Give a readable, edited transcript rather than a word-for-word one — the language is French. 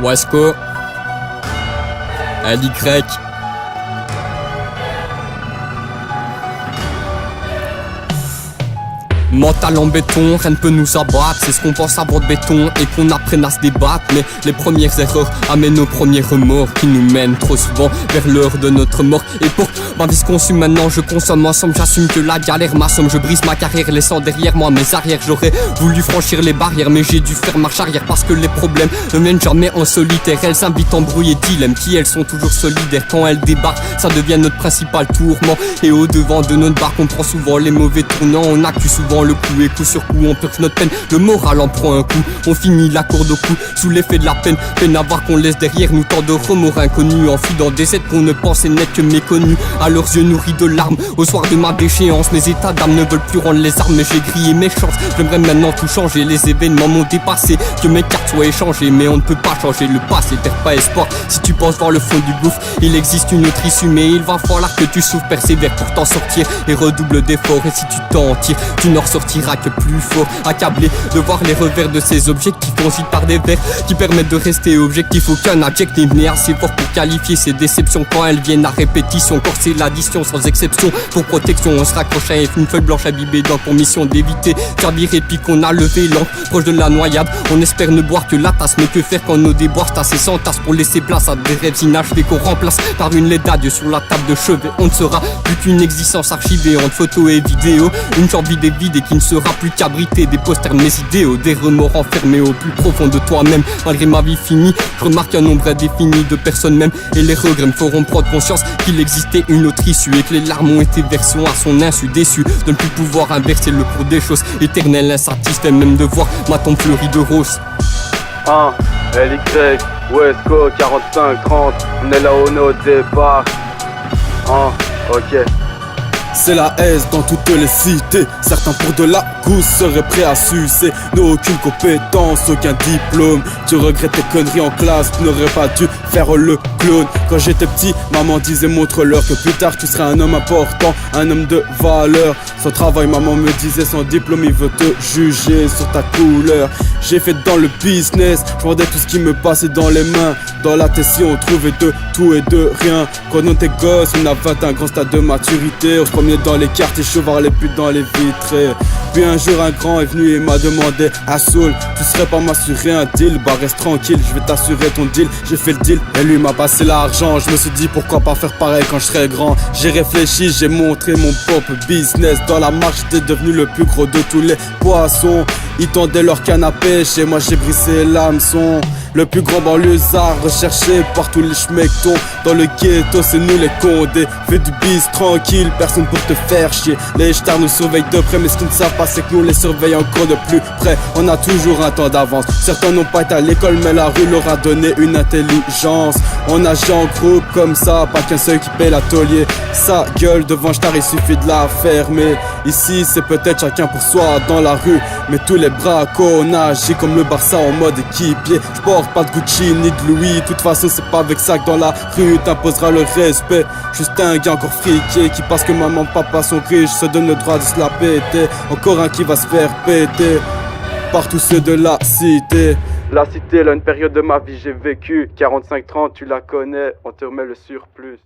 Wasco, LY. Mental en béton, rien ne peut nous abattre. C'est ce qu'on pense avant de béton et qu'on apprenne à se débattre. Mais les premières erreurs amènent nos premiers remords qui nous mènent trop souvent vers l'heure de notre mort. Et pour ma vie se consume maintenant, je consomme ensemble. J'assume que la galère m'assomme, je brise ma carrière laissant derrière moi mes arrières. J'aurais voulu franchir les barrières mais j'ai dû faire marche arrière parce que les problèmes ne mènent jamais en solitaire. Elles invitent embrouille et dilemme qui elles sont toujours solidaires. Quand elles débarquent, ça devient notre principal tourment. Et au devant de notre barque, on prend souvent les mauvais tournants. On accuse souvent le coup et coup sur coup on purge notre peine. Le moral en prend un coup, on finit la corde au cou sous l'effet de la peine. Peine à voir qu'on laisse derrière nous tant de remords inconnus, enfuis dans des aides qu'on ne pensait n'être que méconnus. À leurs yeux nourris de larmes, au soir de ma déchéance, mes états d'âme ne veulent plus rendre les armes. Mais j'ai grillé mes chances, j'aimerais maintenant tout changer. Les événements m'ont dépassé, que mes cartes soient échangées. Mais on ne peut pas changer le passé, perds pas espoir. Si tu penses voir le fond du gouffre, il existe une autre issue. Mais il va falloir que tu souffres, persévères pour t'en sortir et redouble d'efforts. Et si tu t'en tires, tu n'en ressortiras que plus fort. Accablé de voir les revers de ces objectifs conçus par des vers qui permettent de rester objectif. Aucun adjectif n'est assez fort pour qualifier ces déceptions quand elles viennent à répétition. Corser l'addition sans exception, pour protection on se raccroche à une feuille blanche imbibée dans pour mission d'éviter servir et puis qu'on a levé l'encre proche de la noyade. On espère ne boire que la tasse, mais que faire quand nos déboires tassent et s'entassent pour laisser place à des rêves inachevés qu'on remplace par une lettre d'adieu sur la table de chevet. On ne sera plus qu'une existence archivée entre photos et vidéos, une chambre vide et vide et qui ne sera plus qu'abriter des posters de mes idéaux, des remords enfermés au plus profond de toi-même. Malgré ma vie finie, je remarque un nombre indéfini de personnes même, et les regrets me feront prendre conscience qu'il existait une autre issue et que les larmes ont été versées à son insu, déçu de ne plus pouvoir inverser le cours des choses. Éternel insatisfait même de voir ma tombe fleurie de roses. 1, LY, Wesco, 45-30, on est là au départ. Ok. C'est la S dans toutes les cités. Certains pour de la gousse seraient prêts à sucer. N'ont aucune compétence, aucun diplôme. Tu regrettes tes conneries en classe, tu n'aurais pas dû faire le clown. Quand j'étais petit, maman disait montre-leur que plus tard tu serais un homme important, un homme de valeur. Sans travail, maman me disait sans diplôme, il veut te juger sur ta couleur. J'ai fait dans le business, je vendais tout ce qui me passait dans les mains. Dans la tessie on trouvait de tout et de rien. Quand on était gosse, on avait un grand stade de maturité. On se promenait dans les quartiers chauds, voir les putes dans les vitrées. Puis un jour un grand est venu et m'a demandé: ah Soul, tu serais pas m'assurer un deal? Bah reste tranquille, je vais t'assurer ton deal. J'ai fait le deal et lui m'a passé l'argent. Je me suis dit pourquoi pas faire pareil quand je serai grand. J'ai réfléchi, j'ai montré mon propre business. Dans la marche j'étais devenu le plus gros de tous les poissons. Ils tendaient leur canne à pêche et moi j'ai brisé l'hameçon. Le plus grand banlieusard recherché par tous les schmecketons. Dans le ghetto c'est nous les condés. Fais du bis tranquille, personne pour te faire chier. Les stars nous surveillent de près, mais ce qu'ils ne savent pas c'est que nous les surveillons encore de plus près. On a toujours un temps d'avance. Certains n'ont pas été à l'école mais la rue leur a donné une intelligence. On agit en groupe comme ça, pas qu'un seul qui paie l'atelier. Sa gueule devant star, il suffit de la fermer. Ici c'est peut-être chacun pour soi dans la rue, mais tous les bracos on agit comme le Barça en mode équipier. J'porte pas de Gucci ni de Louis, de toute façon c'est pas avec ça que dans la rue t'imposeras le respect. Juste un gars encore friqué qui parce que maman papa sont riches se donne le droit de se la péter. Encore un qui va se faire péter par tous ceux de la cité. La cité, là une période de ma vie j'ai vécu. 45-30 tu la connais, on te remet le surplus.